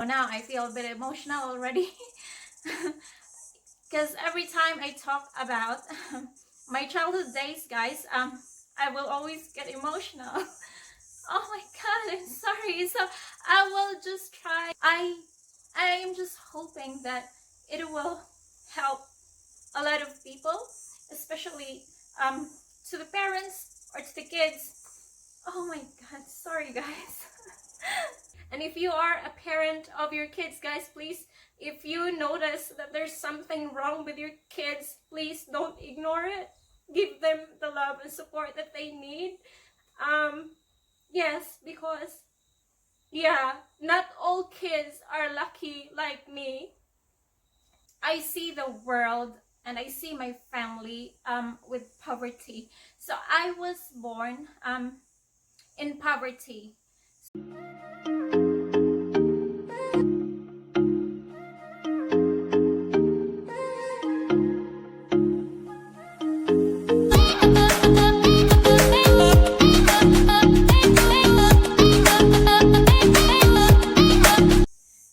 Now I feel a bit emotional already because every time I talk about my childhood days, guys, I will always get emotional. Oh my god, I'm sorry. So I will just try. I'm just hoping that it will help a lot of people, especially to the parents or to the kids. Oh my god, sorry guys. And if you are a parent of your kids, guys, please, if you notice that there's something wrong with your kids, please don't ignore it. Give them the love and support that they need. Yes, because yeah, not all kids are lucky like me. I see the world and I see my family with poverty. So I was born in poverty.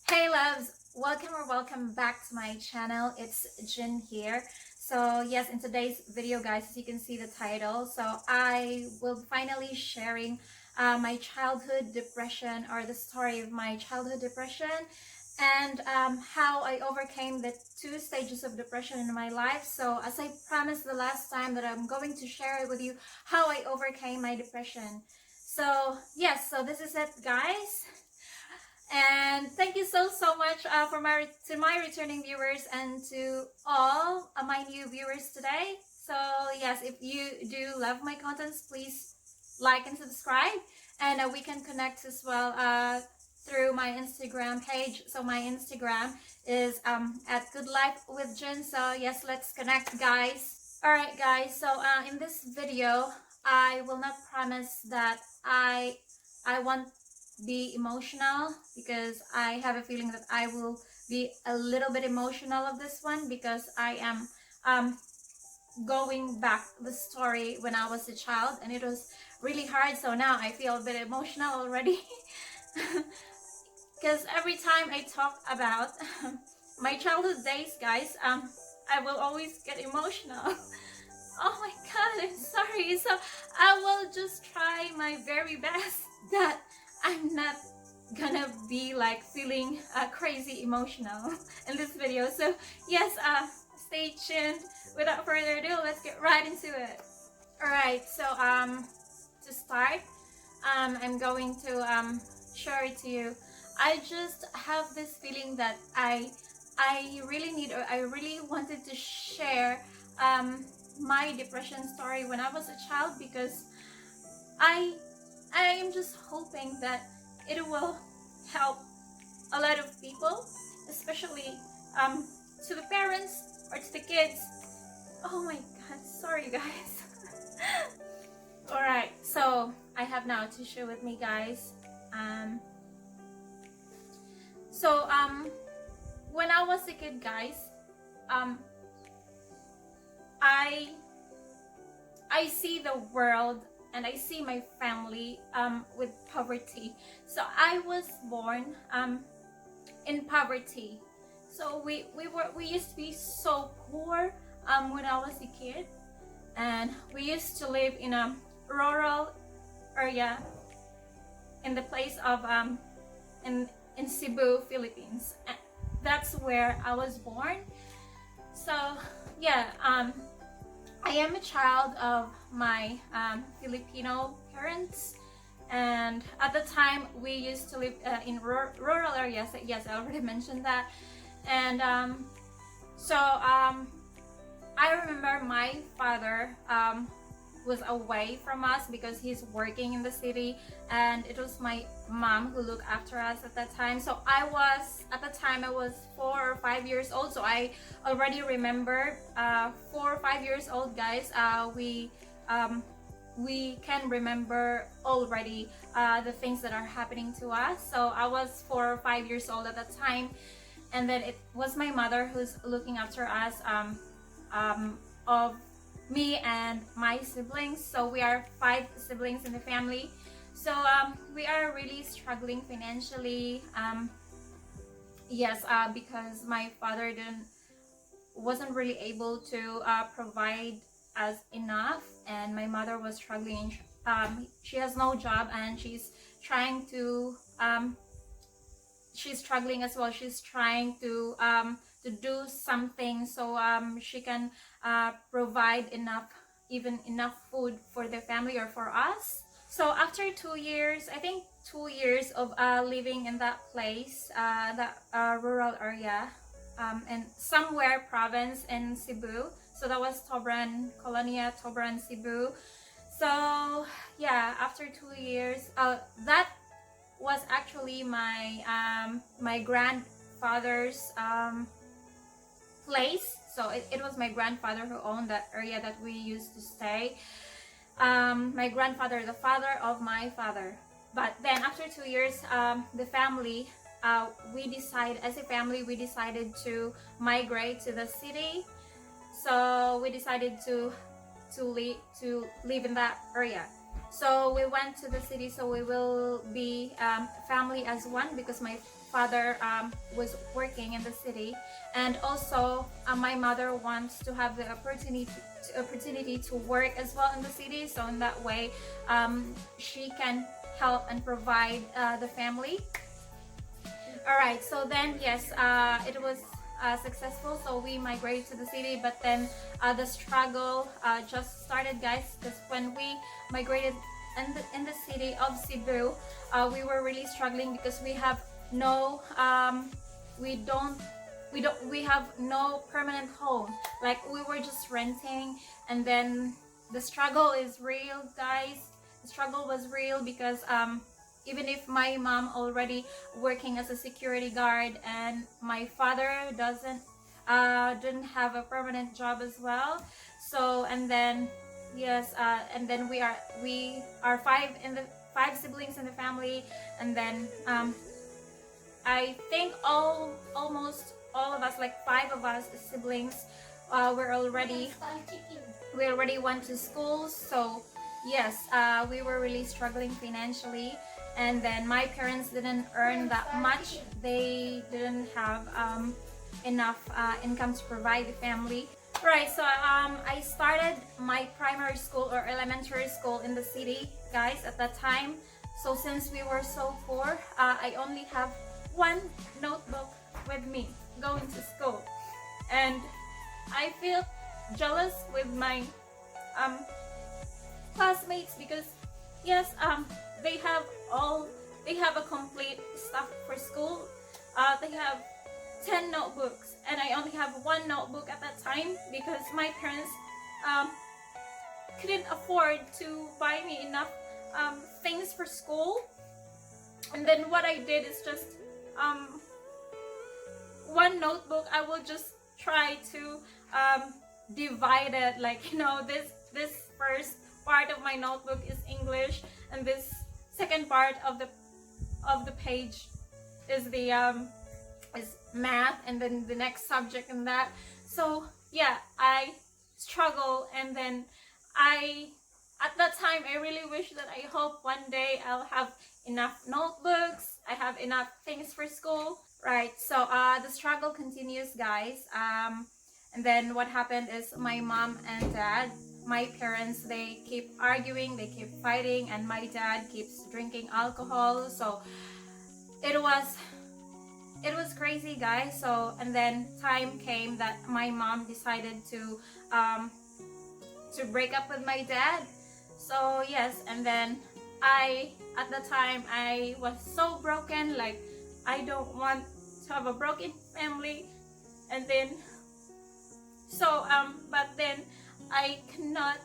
Hey loves, welcome back to my channel. It's Jin here. So yes, in today's video, guys, as you can see the title, so I will finally sharing my childhood depression, or the story of my childhood depression, and how I overcame the 2 stages of depression in my life. So as I promised the last time, that I'm going to share it with you how I overcame my depression. So yes, so this is it, guys. And thank you so much for my returning viewers, and to all my new viewers today. So yes, if you do love my contents, please like and subscribe, and we can connect as well through my Instagram page. So my Instagram is at Good Life with Jen. So yes, let's connect, guys. All right, guys, so in this video I will not promise that I want be emotional, because I have a feeling that I will be a little bit emotional of this one, because I am going back the story when I was a child, and it was really hard. So now I feel a bit emotional already because every time I talk about my childhood days, guys, I will always get emotional. Oh my god, I'm sorry. So I will just try my very best that I'm not gonna be like feeling crazy emotional in this video. So yes, stay tuned. Without further ado, let's get right into it. All right, so to start, I'm going to share it to you. I just have this feeling that I really need, or I really wanted to share my depression story when I was a child, because I am just hoping that it will help a lot of people, especially to the parents or to the kids. Oh my god, sorry guys. Alright, so I have now a tissue with me, guys. So when I was a kid, guys, I see the world and I see my family with poverty. So I was born in poverty. So we used to be so poor when I was a kid, and we used to live in a rural area in the place of in Cebu, Philippines. That's where I was born. So yeah, I am a child of my Filipino parents, and at the time we used to live in rural areas. Yes, I already mentioned that. And so I remember my father was away from us because he's working in the city, and it was my mom who looked after us at that time. So at the time I was 4 or 5 years old. So I already remember 4 or 5 years old, guys. We can remember already the things that are happening to us. So I was 4 or 5 years old at that time, and then it was my mother who's looking after us, of me and my siblings. So we are 5 siblings in the family. So we are really struggling financially. Yes, because my father wasn't really able to provide us enough, and my mother was struggling. She has no job, and trying to she's struggling as well. She's trying to do something so she can provide enough food for the family or for us. So after 2 years, I think 2 years of living in that place, that rural area, and somewhere province in Cebu. So that was Tobran, Colonia, Tobran, Cebu. So yeah, after 2 years, that was actually my grandfather's place. So it was my grandfather who owned that area that we used to stay. My grandfather, the father of my father. But then after 2 years, the family, as a family, we decided to migrate to the city. So we decided to live in that area. So we went to the city, so we will be family as one, because my father was working in the city, and also my mother wants to have the opportunity to work as well in the city. So in that way, she can help and provide the family. All right, so then yes, it was successful, so we migrated to the city. But then the struggle just started, guys, because when we migrated in the city of Cebu, we were really struggling because we have no we have no permanent home. Like, we were just renting, and then the struggle is real, guys. The struggle was real because even if my mom already working as a security guard, and my father didn't have a permanent job as well. So, and then yes, and then we are five siblings in the family, and then I think almost all of us, like 5 of us siblings, we already went to school. So yes, we were really struggling financially. And then my parents didn't earn that much. They didn't have enough income to provide the family. Right, so I started my primary school or elementary school in the city, guys, at that time. So since we were so poor, I only have one notebook with me going to school. And I feel jealous with my classmates, because yes, they have a complete stuff for school. They have 10 notebooks, and I only have one notebook at that time, because my parents couldn't afford to buy me enough things for school. And then what I did is just one notebook, I will just try to divide it, like, you know, this first part of my notebook is English, and this second part of the page is the is math, and then the next subject and that. So yeah, I struggle. And then at that time, I really wish that I hope one day I'll have enough notebooks, I have enough things for school. Right, so the struggle continues, guys. And then what happened is my mom and dad, my parents, they keep arguing, they keep fighting, and my dad keeps drinking alcohol. So it was crazy, guys. So, and then time came that my mom decided to break up with my dad. So yes, and then at the time, I was so broken. Like, I don't want to have a broken family. And then so but then I cannot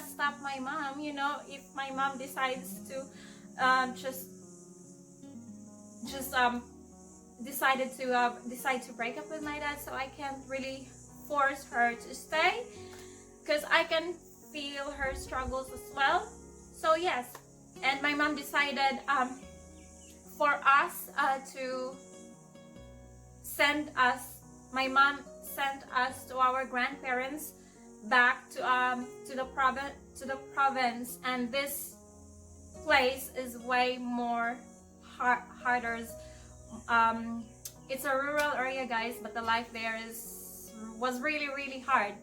stop my mom, you know. If my mom decides to just decide to break up with my dad, so I can't really force her to stay, because I can feel her struggles as well. So yes, and my mom decided for us to send us. My mom sent us to our grandparents back to the province, and this place is way more harder, it's a rural area, guys, but the life there was really hard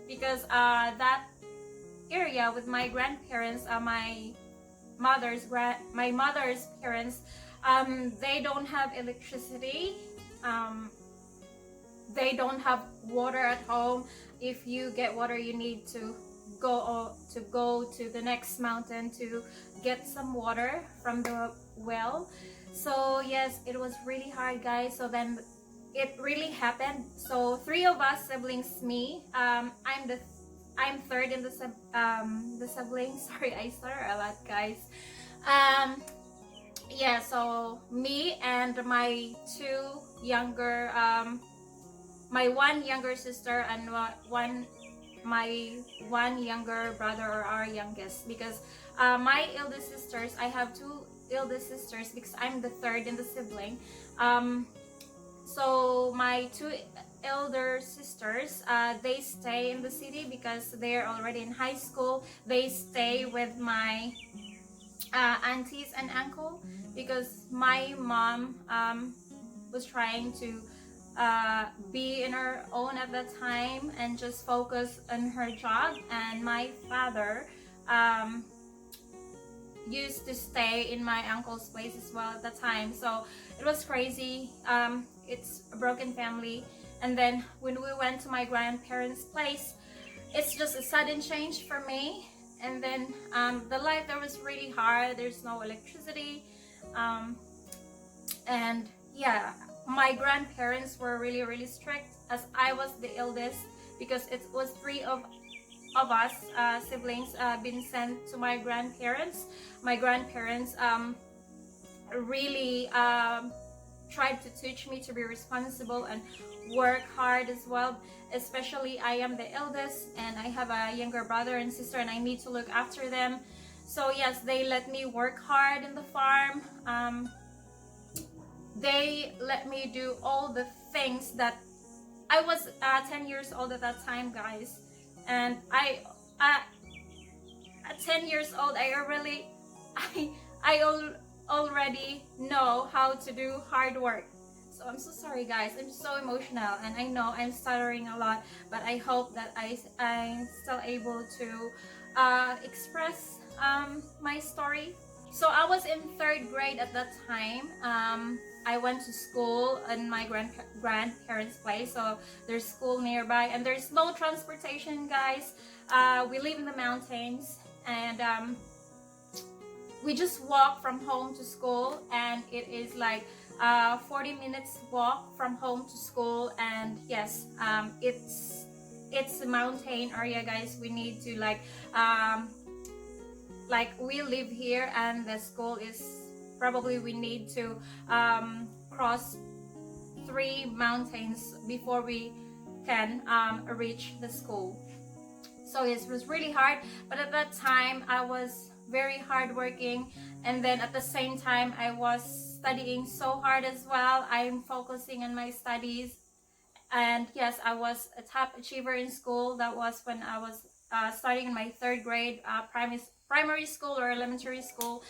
because that area with my grandparents, my mother's parents, they don't have electricity, they don't have water at home. If you get water, you need to go to the next mountain to get some water from the well. So yes, it was really hard, guys. So then it really happened. So three of us siblings, me, I'm third in the siblings. Sorry, I stutter a lot, guys. Yeah, so me and my my one younger sister and my one younger brother, or our youngest, because my eldest sisters, I have two eldest sisters because I'm the third in the sibling. So my two elder sisters, they stay in the city because they're already in high school. They stay with my aunties and uncle because my mom was trying to be in her own at that time and just focus on her job, and my father used to stay in my uncle's place as well at the time. So it was crazy. It's a broken family. And then when we went to my grandparents' place, it's just a sudden change for me. And then the life there was really hard. There's no electricity, and yeah, my grandparents were really strict as I was the eldest, because it was three of us siblings been sent to my grandparents. My grandparents really tried to teach me to be responsible and work hard as well. Especially I am the eldest and I have a younger brother and sister, and I need to look after them. So yes, they let me work hard in the farm. They let me do all the things that I was 10 years old at that time, guys. And at 10 years old, I already know how to do hard work. So I'm so sorry, guys. I'm so emotional, and I know I'm stuttering a lot, but I hope that I'm still able to express my story. So I was in third grade at that time. I went to school in my grandparents' place, so there's school nearby, and there's no transportation, guys. We live in the mountains, and we just walk from home to school, and it is like 40 minutes walk from home to school. And yes, it's a mountain area, guys. We need to like we live here, and the school is probably, we need to cross 3 mountains before we can reach the school. So it was really hard, but at that time I was very hardworking, and then at the same time I was studying so hard as well. I'm focusing on my studies, and yes, I was a top achiever in school. That was when I was starting in my third grade, primary school or elementary school,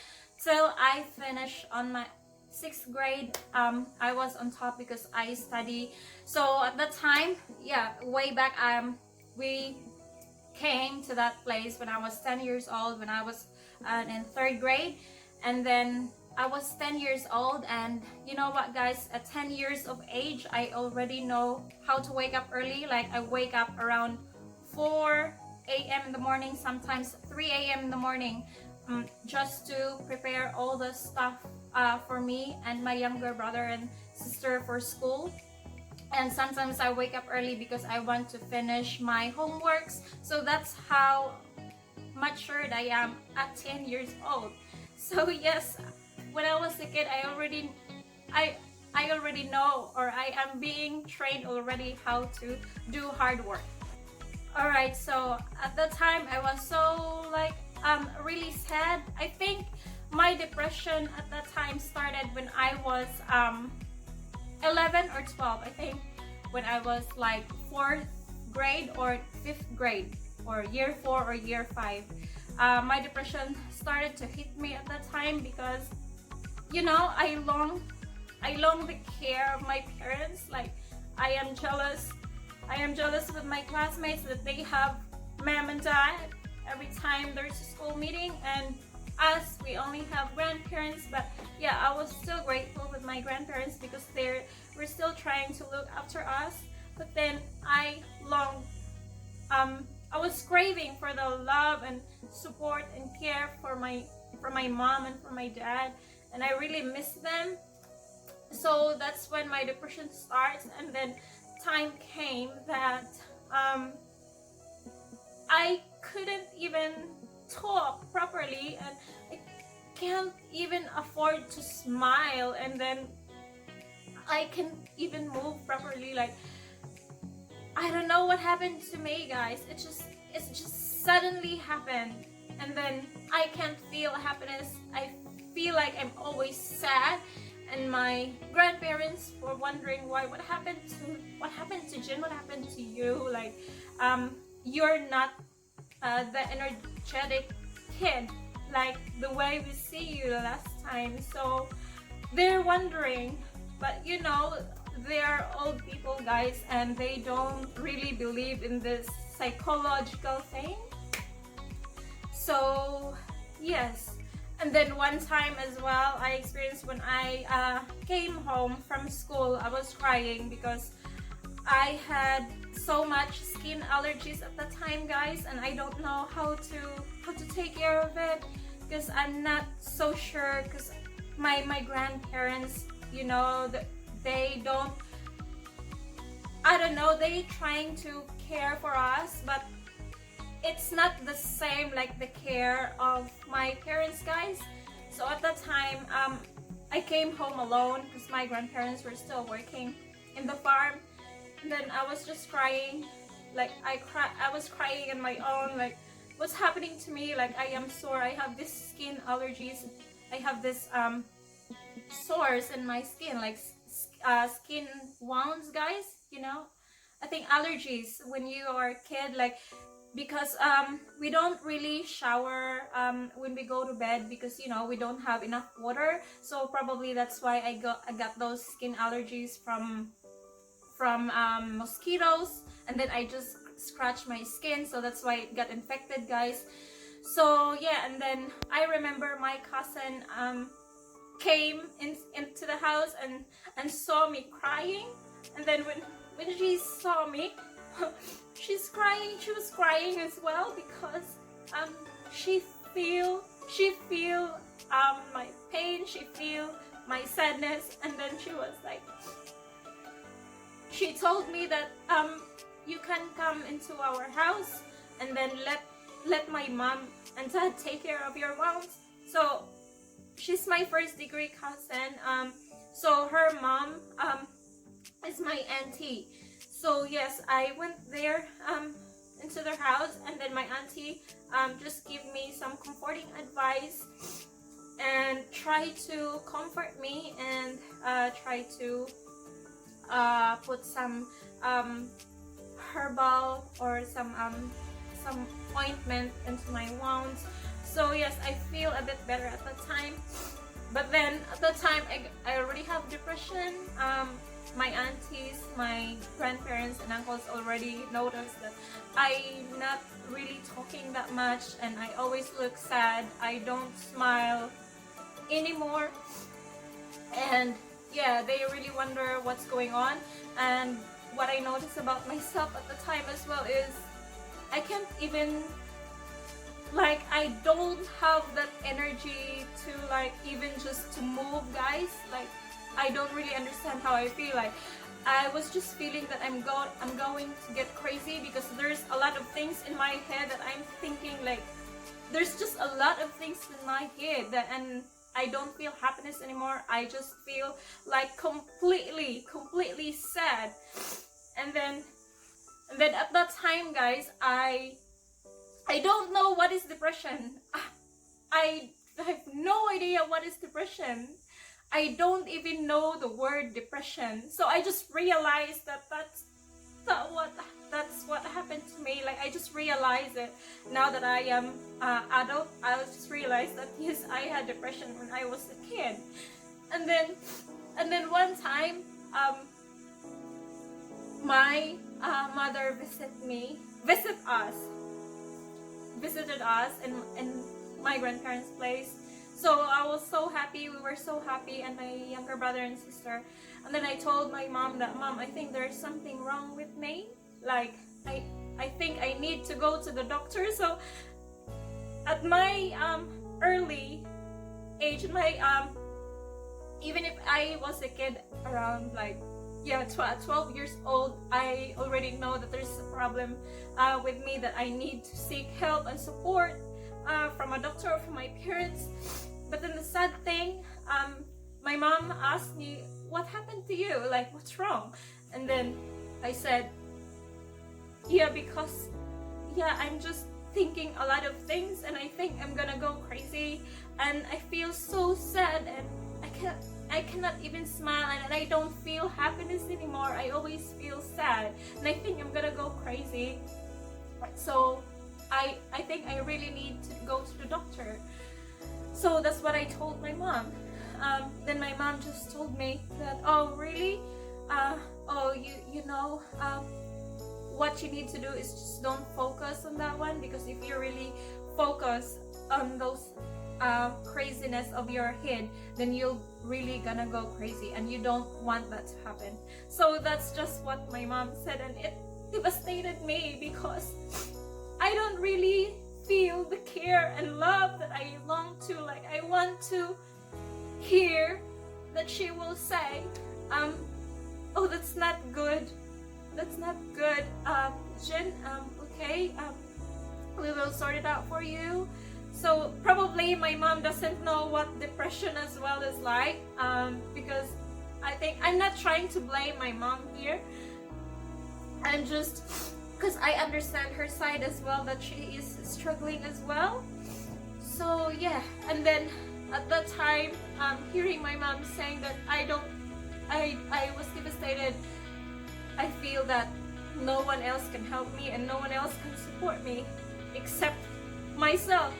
till I finished on my 6th grade. I was on top because I study. So at that time, yeah, way back, we came to that place when I was 10 years old, when I was in 3rd grade. And then I was 10 years old, and you know what, guys, at 10 years of age, I already know how to wake up early. Like, I wake up around 4 a.m. in the morning, sometimes 3 a.m. in the morning, just to prepare all the stuff for me and my younger brother and sister for school. And sometimes I wake up early because I want to finish my homeworks. So that's how matured I am at 10 years old. So yes, when I was a kid, I already know, or I am being trained already how to do hard work. Alright, so at that time I was so like really sad. I think my depression at that time started when I was 11 or 12. I think when I was like 4th grade or 5th grade, or year 4 or year 5. My depression started to hit me at that time because, you know, I long I long the care of my parents. Like, I am jealous with my classmates that they have mom and dad every time there's a school meeting, and us, we only have grandparents. But yeah, I was still grateful with my grandparents because we're still trying to look after us. But then I was craving for the love and support and care for my mom and for my dad, and I really miss them. So that's when my depression starts. And then time came that I couldn't even talk properly, and I can't even afford to smile, and then I can't even move properly. Like, I don't know what happened to me, guys. It just suddenly happened, and then I can't feel happiness. I feel like I'm always sad, and my grandparents were wondering what happened to Jin, what happened to you? Like, you're not the energetic kid like the way we see you last time. So they're wondering, but you know, they're old people, guys, and they don't really believe in this psychological thing. So yes. And then one time as well, I experienced when I came home from school, I was crying because I had so much skin allergies at the time, guys, and I don't know how to take care of it because I'm not so sure, because my grandparents, you know, they don't, I don't know, they trying to care for us, but it's not the same like the care of my parents, guys. So at that time, I came home alone because my grandparents were still working in the farm. And then I was just crying, like I was crying on my own, like what's happening to me? Like, I am sore, I have this skin allergies, I have this sores in my skin, like skin wounds, guys, you know. I think allergies when you are a kid, like, because we don't really shower when we go to bed because, you know, we don't have enough water. So probably that's why I got those skin allergies from mosquitoes, and then I just scratched my skin, so that's why it got infected, guys. So yeah, and then I remember my cousin came into the house and saw me crying, and then when she saw me, she was crying as well because she feel my pain, she feel my sadness, and then she was like, she told me that you can come into our house and then let my mom and dad take care of your wounds. So she's my first degree cousin, so her mom is my auntie. So yes, I went there into their house, and then my auntie just gave me some comforting advice and try to comfort me, and try to put some herbal or some ointment into my wounds. So yes, I feel a bit better at the time. But then at the time, I already have depression. My aunties, my grandparents and uncles already noticed that I'm not really talking that much, and I always look sad. I don't smile anymore, and yeah, they really wonder what's going on. And what I noticed about myself at the time as well is I can't even, like, I don't have that energy to, like, even just to move, guys. Like, I don't really understand how I feel. Like, I was just feeling that I'm going to get crazy because there's a lot of things in my head that I'm thinking, like, there's just a lot of things in my head that, and I don't feel happiness anymore. I just feel like completely sad. And then at that time, guys, I don't know what is depression. I have no idea what is depression. I don't even know the word depression. So I just realized that that's what happened to me. Like, I just realized it now that I am adult. I just realized that yes, I had depression when I was a kid. And then And then one time, my mother visited us in my grandparents' place. So I was so happy, we were so happy, and my younger brother and sister. And then I told my mom that, Mom, I think there's something wrong with me. Like, I think I need to go to the doctor. So at my early age, even if I was a kid around like 12 years old, I already know that there's a problem with me, that I need to seek help and support from a doctor or from my parents. But then the sad thing, my mom asked me, what happened to you? Like, what's wrong? And then I said, because I'm just thinking a lot of things, and I think I'm gonna go crazy, and I feel so sad, and I cannot even smile, and I don't feel happiness anymore. I always feel sad, and I think I'm gonna go crazy. So I think I really need to go to the doctor. So that's what I told my mom. Then my mom just told me that, oh really? You know, what you need to do is just don't focus on that one, because if you really focus on those craziness of your head, then you're really gonna go crazy, and you don't want that to happen. So that's just what my mom said, and it devastated me, because I don't really feel the care and love that I long to. Like, I want to hear that she will say, oh, that's not good, Jen, okay, we will sort it out for you. So probably my mom doesn't know what depression as well is like, because I think I'm not trying to blame my mom here. I'm just, because I understand her side as well, that she is struggling as well. So yeah, and then at that time, hearing my mom saying that I was devastated. I feel that no one else can help me, and no one else can support me except myself,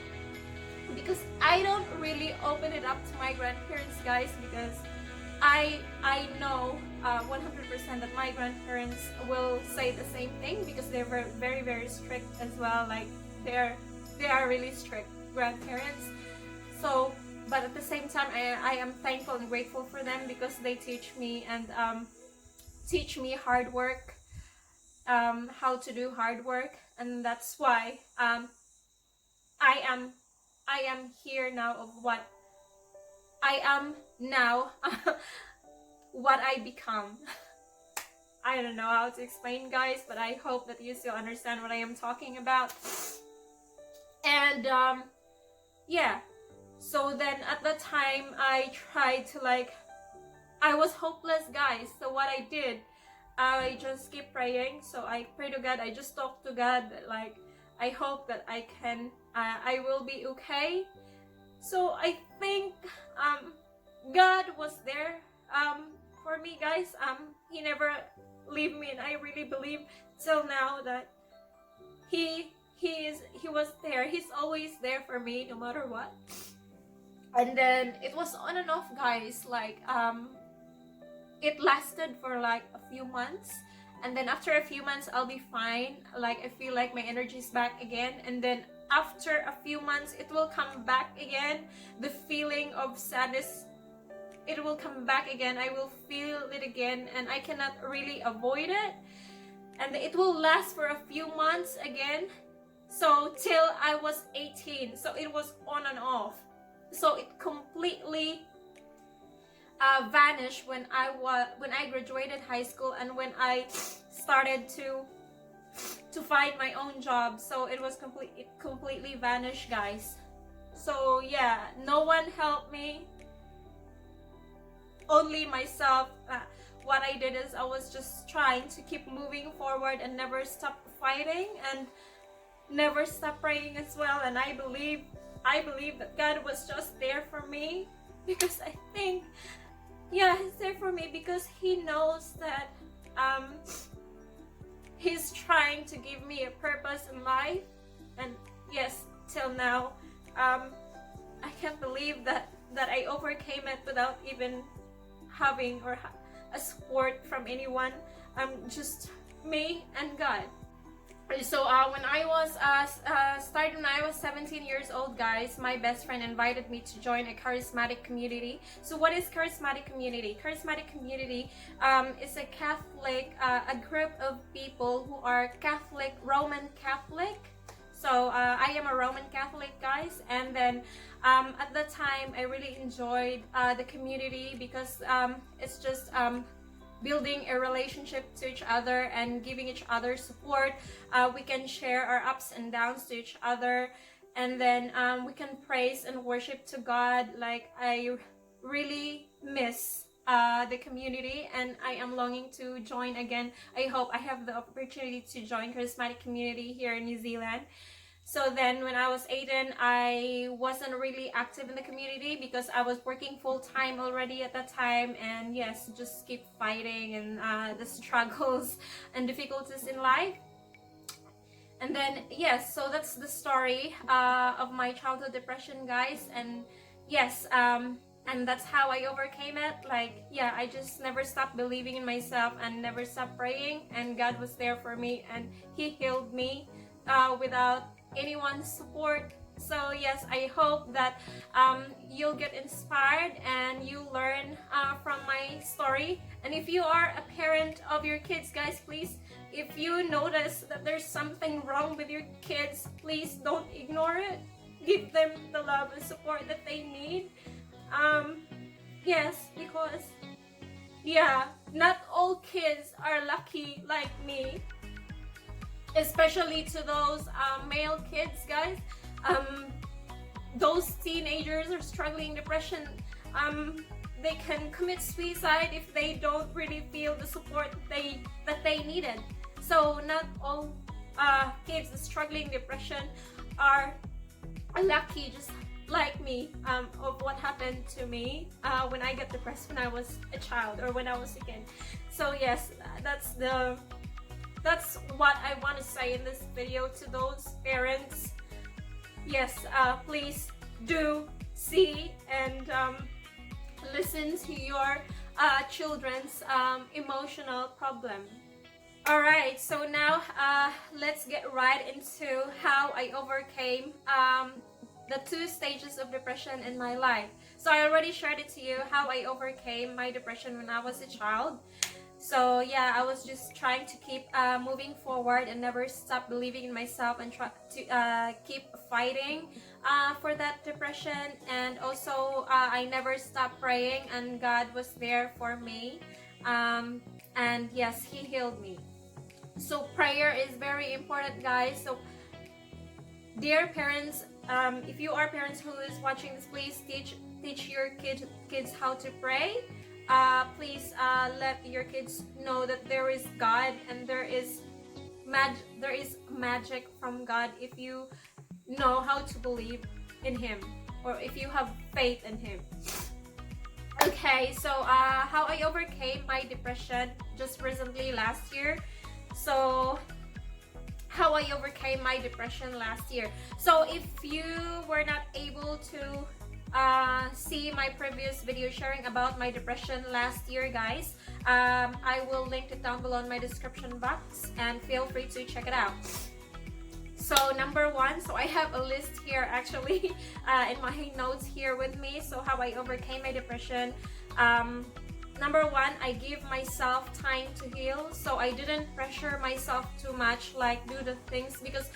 because I don't really open it up to my grandparents, guys, because I know 100% that my grandparents will say the same thing, because they're very, very strict as well. Like, they are really strict grandparents. So, but at the same time, I am thankful and grateful for them, because they teach me and teach me hard work, how to do hard work, and that's why I am here now of what I am now, what I become. I don't know how to explain, guys, but I hope that you still understand what I am talking about. And yeah, so then at that time I tried to, like, I was hopeless, guys. So what I did, I just keep praying. So I pray to God, I just talk to God, like, I hope that I will be okay. So I think God was there for me, guys. He never leave me, and I really believe till now that he was there. He's always there for me, no matter what. And then it was on and off, guys. Like, it lasted for like a few months, and then after a few months I'll be fine. Like, I feel like my energy is back again, and then after a few months it will come back again. The feeling of sadness, it will come back again. I will feel it again, and I cannot really avoid it, and it will last for a few months again. So till I was 18, so it was on and off. So it completely vanished when I graduated high school, and when I started to find my own job. So it completely vanished, guys. So yeah, no one helped me, only myself. What I did is I was just trying to keep moving forward and never stop fighting and never stop praying as well. And I believe that God was just there for me, because I think, yeah, He's there for me because He knows that He's trying to give me a purpose in life. And yes, till now, I can't believe that I overcame it without even having or a support from anyone, just me and God. So when I was started when I was 17 years old, guys, my best friend invited me to join a charismatic community. So what is charismatic community? Charismatic community is a Catholic, a group of people who are Catholic, Roman Catholic. So I am a Roman Catholic, guys, and then at the time I really enjoyed the community because it's just building a relationship to each other and giving each other support. We can share our ups and downs to each other, and then we can praise and worship to God. Like, I really miss the community, and I am longing to join again. I hope I have the opportunity to join charismatic community here in New Zealand. So then when I was 18, I wasn't really active in the community because I was working full-time already at that time, and yes, just keep fighting and the struggles and difficulties in life. And then yes, so that's the story of my childhood depression, guys. And yes, and that's how I overcame it. Like, yeah, I just never stopped believing in myself and never stopped praying, and God was there for me, and He healed me without anyone's support. So yes, I hope that you'll get inspired and you learn from my story. And if you are a parent of your kids, guys, please, if you notice that there's something wrong with your kids, please don't ignore it. Give them the love and support that they need. Yes, because yeah, not all kids are lucky like me, especially to those male kids, guys. Those teenagers are struggling depression. They can commit suicide if they don't really feel the support that they needed. So not all kids struggling depression are lucky, just like me, of what happened to me when I got depressed when I was a child or when I was a kid. So yes, that's what I want to say in this video to those parents. Yes, please do see and listen to your children's emotional problem. Alright, so now let's get right into how I overcame the 2 stages of depression in my life. So I already shared it to you how I overcame my depression when I was a child. So yeah, I was just trying to keep moving forward and never stop believing in myself and try to keep fighting for that depression. And also I never stopped praying, and God was there for me. And yes, He healed me. So prayer is very important, guys. So dear parents, if you are parents who is watching this, please teach your kids how to pray. Please let your kids know that there is God and there is magic from God if you know how to believe in Him, or if you have faith in Him. Okay, so how I overcame my depression just recently last year. So how I overcame my depression last year. So if you were not able to see my previous video sharing about my depression last year, guys, I will link it down below in my description box, and feel free to check it out. So number 1, so I have a list here actually in my notes here with me. So how I overcame my depression. Number 1, I give myself time to heal. So I didn't pressure myself too much, like do the things, because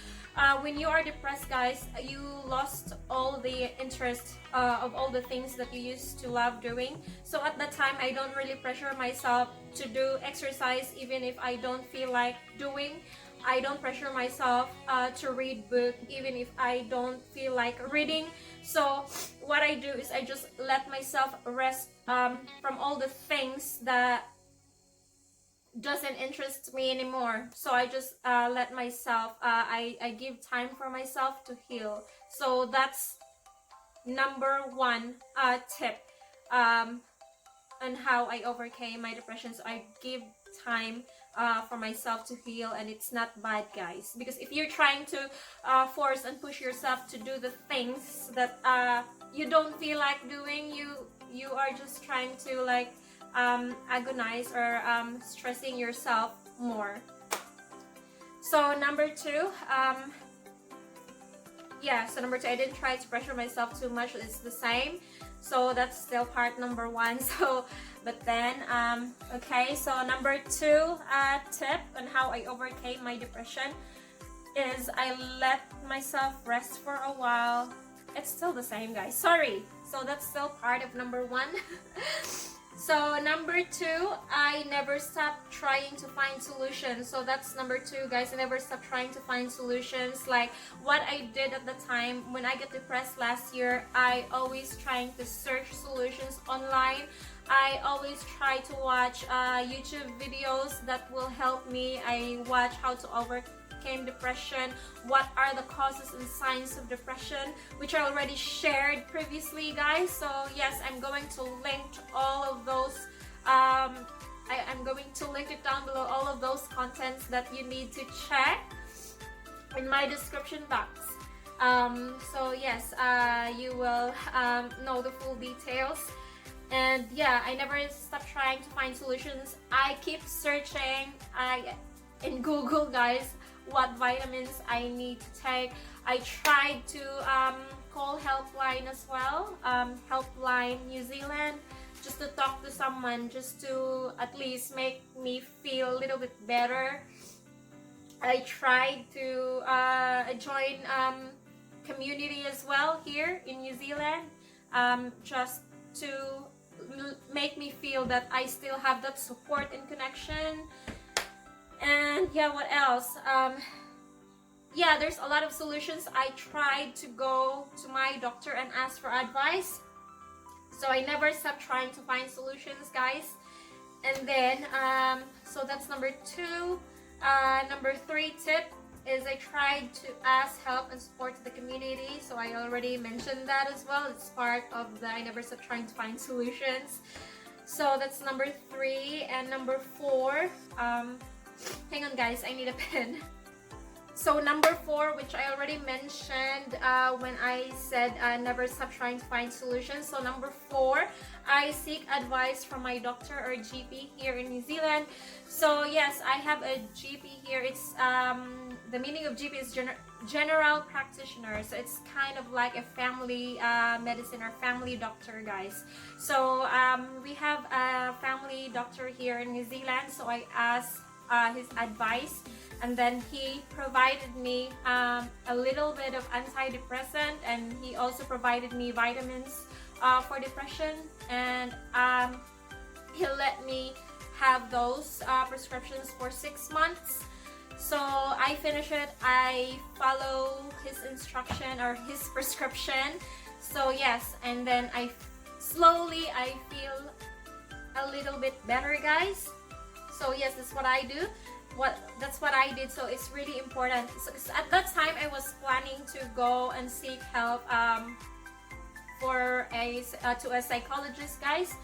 when you are depressed, guys, you lost all the interest of all the things that you used to love doing. So at that time, I don't really pressure myself to do exercise even if I don't feel like doing. I don't pressure myself to read book even if I don't feel like reading. So what I do is I just let myself rest from all the things that doesn't interest me anymore. So I just let myself, I give time for myself to heal. So that's number 1 tip on how I overcame my depression. So I give time for myself to heal, and it's not bad, guys, because if you're trying to force and push yourself to do the things that you don't feel like doing, you are just trying to like agonize or stressing yourself more. So number two, so number two, I didn't try to pressure myself too much. It's the same. So that's still part number one. So, but then, okay, so number two tip on how I overcame my depression is I let myself rest for a while. It's still the same, guys. Sorry. So that's still part of number one. So number two, I never stopped trying to find solutions. So that's number two, guys. I never stopped trying to find solutions. Like what I did at the time when I got depressed last year, I always trying to search solutions online. I always try to watch YouTube videos that will help me. I watch how to overcome depression, what are the causes and signs of depression, which I already shared previously, guys. So yes, I'm going to link all of those. I'm going to link it down below, all of those contents that you need to check in my description box. So yes, you will know the full details. And yeah, I never stop trying to find solutions. I keep searching in Google, guys, what vitamins I need to take. I tried to call helpline as well, helpline New Zealand, just to talk to someone, just to at least make me feel a little bit better. I tried to join community as well here in New Zealand, just to make me feel that I still have that support and connection. And yeah, what else? Yeah, there's a lot of solutions. I tried to go to my doctor and ask for advice. So I never stopped trying to find solutions, guys. And then, so that's number two. Number three tip is I tried to ask help and support the community. So I already mentioned that as well. It's part of the I never stopped trying to find solutions. So that's number three. And number four, hang on, guys, I need a pen. So number four, which I already mentioned when I said never stop trying to find solutions. So number four, I seek advice from my doctor or GP here in New Zealand. So yes, I have a GP here. It's the meaning of GP is general practitioner. So it's kind of like a family medicine or family doctor, guys. So we have a family doctor here in New Zealand. So I asked his advice, and then he provided me a little bit of antidepressant, and he also provided me vitamins for depression, and he let me have those prescriptions for 6 months. So I finish it, I follow his instruction or his prescription. So yes, and then I slowly feel a little bit better, guys. So yes, that's what I do. That's what I did. So it's really important. So at that time, I was planning to go and seek help to a psychologist, guys,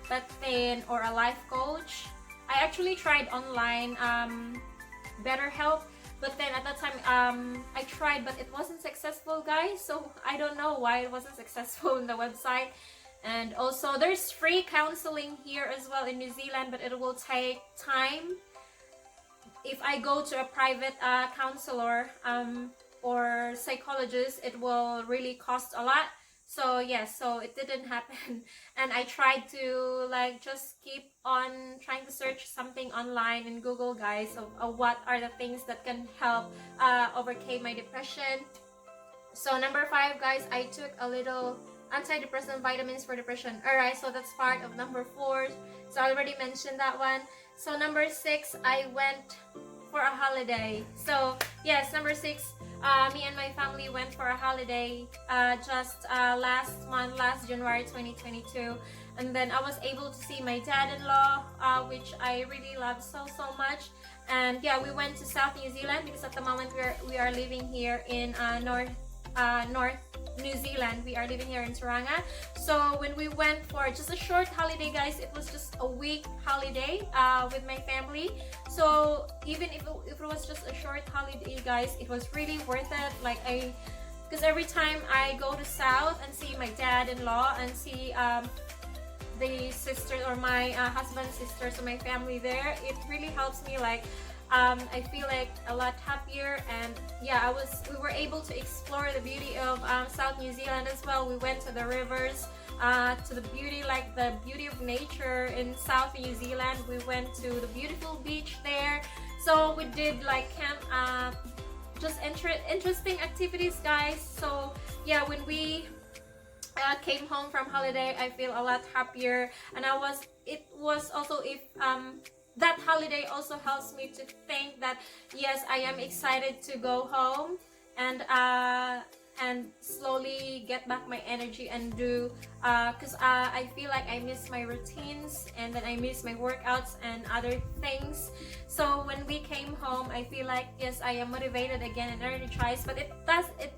but then or a life coach. I actually tried online BetterHelp, but then at that time I tried, but it wasn't successful, guys. So I don't know why it wasn't successful in the website. And also there's free counseling here as well in New Zealand, but it will take time. If I go to a private counselor or psychologist, it will really cost a lot. So yes, so it didn't happen. And I tried to like just keep on trying to search something online in Google, guys, of what are the things that can help overcome my depression. So number 5, guys, I took a little antidepressant vitamins for depression. Alright, so that's part of number 4. So I already mentioned that one. So number 6, I went for a holiday. So yes, number 6, me and my family went for a holiday just last January 2022. And then I was able to see my dad-in-law, which I really love so much. And yeah, we went to South New Zealand because at the moment we are living here in North New Zealand. We are living here in Tauranga. So when we went for just a short holiday, guys, it was just a week holiday with my family. So even if it was just a short holiday, guys, it was really worth it. Like because every time I go to South and see my dad-in-law and see the sisters or my husband's sisters or my family there, it really helps me. Like I feel like a lot happier, and yeah, we were able to explore the beauty of South New Zealand as well. We went to the rivers, to the beauty, like the beauty of nature in South New Zealand. We went to the beautiful beach there. So we did like camp, just interesting activities, guys. So yeah, when we came home from holiday, I feel a lot happier, and it was also, if that holiday also helps me to think that yes, I am excited to go home and slowly get back my energy and do, because I feel like I miss my routines, and then I miss my workouts and other things. So when we came home, I feel like yes, I am motivated again and energized. But it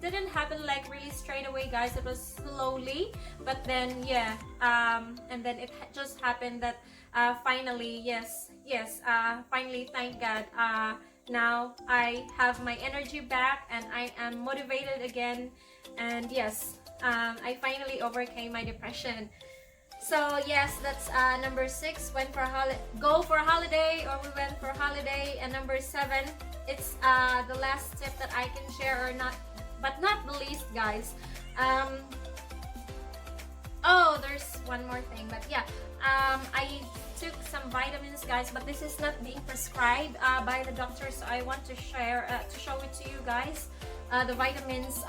didn't happen like really straight away, guys. It was slowly, but then yeah, and then it just happened that finally, finally, thank God, now I have my energy back and I am motivated again. And yes, I finally overcame my depression. So yes, that's number 6, go for a holiday, or we went for a holiday. And number 7, it's the last tip that I can share, or not, but not the least, guys. Oh, there's one more thing, but yeah, I took some vitamins, guys, but this is not being prescribed by the doctor, so I want to share, to show it to you guys. The vitamins,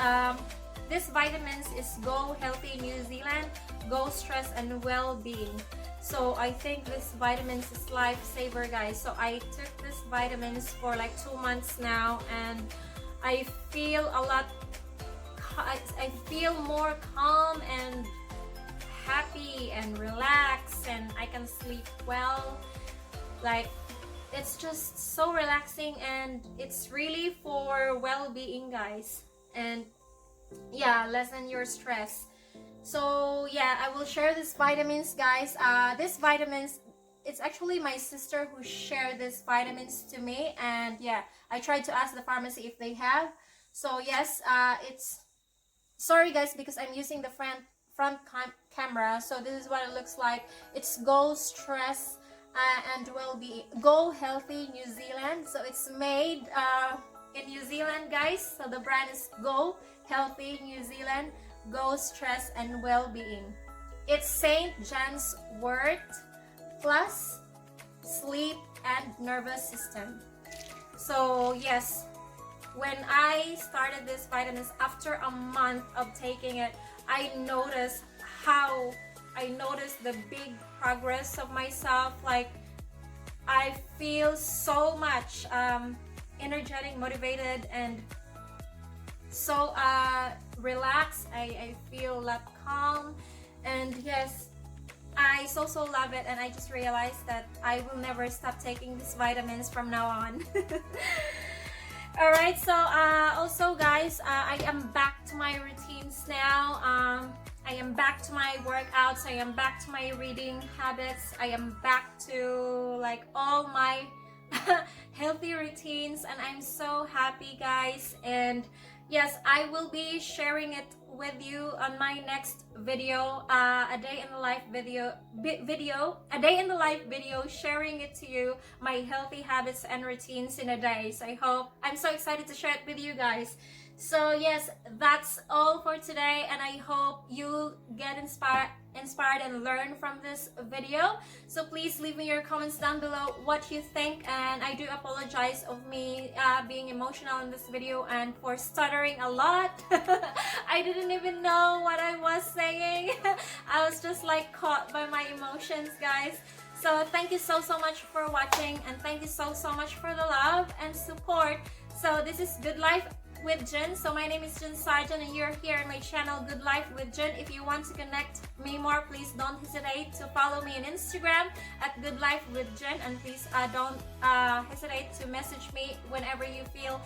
this vitamins is Go Healthy New Zealand, Go Stress and Well-Being. So I think this vitamins is lifesaver, guys. So I took this vitamins for like 2 months now, and I feel I feel more calm and happy and relaxed, and I can sleep well. Like, it's just so relaxing, and it's really for well-being, guys, and yeah, lessen your stress. So yeah, I will share this vitamins, guys. This vitamins, it's actually my sister who shared this vitamins to me, and yeah, I tried to ask the pharmacy if they have. So yes, it's, sorry guys, because I'm using the front camera, so this is what it looks like. It's Go Stress and Well-Being, Go Healthy New Zealand. So it's made in New Zealand, guys. So the brand is Go Healthy New Zealand, Go Stress and Well-Being. It's St. John's Wort plus sleep and nervous system. So yes, when I started this vitamins, after a month of taking it, I noticed the big progress of myself. Like, I feel so much energetic, motivated, and so relaxed. I feel a lot calm, and yes, I so love it. And I just realized that I will never stop taking these vitamins from now on. Alright, so also guys, I am back to my routines now. I am back to my workouts, I am back to my reading habits, I am back to like all my healthy routines, and I'm so happy, guys. And yes, I will be sharing it with you on my next video, a day in the life video, sharing it to you, my healthy habits and routines in a day. So I'm so excited to share it with you guys. So yes, that's all for today, and I hope you get inspired and learn from this video. So please leave me your comments down below what you think, and I do apologize of me being emotional in this video and for stuttering a lot. I didn't even know what I was saying. I was just like caught by my emotions, guys. So thank you so much for watching, and thank you so much for the love and support. So this is Good Life with Jen. So my name is Jen Sargent, and you're here in my channel Good Life with Jen. If you want to connect me more, please don't hesitate to follow me on Instagram at Good Life with Jen, and please don't hesitate to message me whenever you feel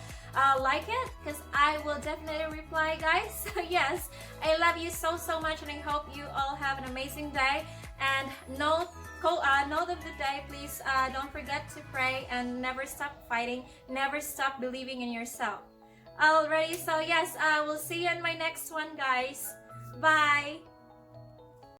like it, because I will definitely reply, guys. So yes, I love you so much, and I hope you all have an amazing day. And note of the day, please don't forget to pray and never stop fighting, never stop believing in yourself. Alrighty, so yes, we'll see you in my next one, guys. Bye.